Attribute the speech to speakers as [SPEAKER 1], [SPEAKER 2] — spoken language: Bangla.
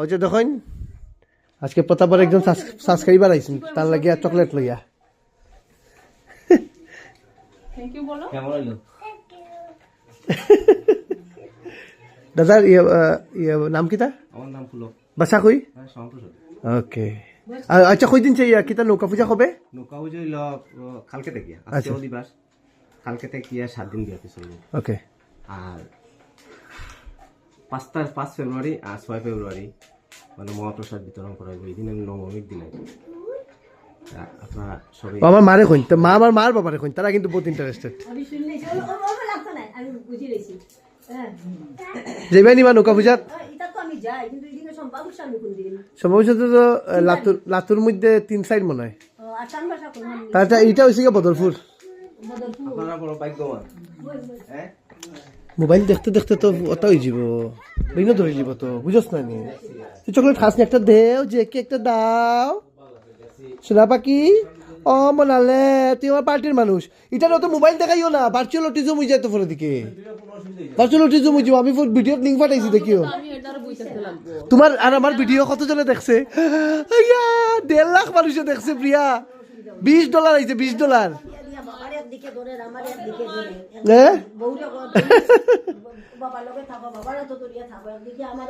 [SPEAKER 1] ওই যে দেখুন আজকে প্রতাপের একজন সাবস্ক্রাইবার আইছেন তার লাগিয়া চকলেট লইয়া
[SPEAKER 2] থ্যাংক ইউ বলো
[SPEAKER 1] দাদার নাম কিতা
[SPEAKER 3] আমার নাম পুলক
[SPEAKER 1] বাসা কই
[SPEAKER 3] শ্যামপ্রসাদ
[SPEAKER 1] ওকে আচ্ছা কই দিন চাই কিতা নৌকা পূজা হবে
[SPEAKER 3] নৌকা পুজো হইল কালকে থেকে আজকে দিবাস কালকে থেকে 7 দিন বিয়াতে চলবে
[SPEAKER 1] ওকে
[SPEAKER 3] আর 5 ফেব্রুয়ারি আর 6 ফেব্রুয়ারি মানে মহাপ্রসাদ বিতরণ করা হবে এই দিন নবমীর দিনে আপনারা সবাই
[SPEAKER 1] আমার মারে কইন তো মা আমার মার বাবারে কইন তারা কিন্তু বহুত ইন্টারেস্টেড
[SPEAKER 4] আমি শুনলেছি লাগতো না আমি বুঝি লেছি হ্যাঁ
[SPEAKER 1] যাইবা নিবা নৌকা পূজা
[SPEAKER 4] এটা তো আমি যাই কিন্তু এদিকে সম্ভব আমি কোন দিন
[SPEAKER 1] সম্ভবত তো লাতুর মধ্যে 3 মনে হয়
[SPEAKER 4] আসাম ভাষা কোন
[SPEAKER 1] তারটা এইটা হইছে কি বদরপুর
[SPEAKER 3] আপনারা বড় ভাগ্যবান হ্যাঁ
[SPEAKER 1] মোবাইল দেখতে দেখতে তো ওটা হয়ে যাব বিনো ধরে যাব তো বুঝছ না নি তুই চকলেট খাস না একটা দেও যে কি একটা দাও শোনা পাখি ও মনালে তুই আমার পার্টির মানুষ এটা তো মোবাইল দেখাইও না ভার্চুয়াল অটিজম হয়ে যায় তো পরে দিকে ভার্চুয়াল অটিজম হয়ে যাব আমি ভিডিও লিঙ্ক পাঠাইছি দেখিও
[SPEAKER 2] আমি এটার বুঝতে লাগবো
[SPEAKER 1] তোমার আর আমার ভিডিও কতজনে দেখছে 1.5 লাখ মানুষে দেখছে প্রিয়া $20 আইছে $20
[SPEAKER 4] বাবার একদিকে ধরে আমার একদিকে ধরে
[SPEAKER 1] হ্যাঁ
[SPEAKER 4] বউরে বাবার লগে থাকো বাবার তো দরিয়া থাকো একদিকে আমার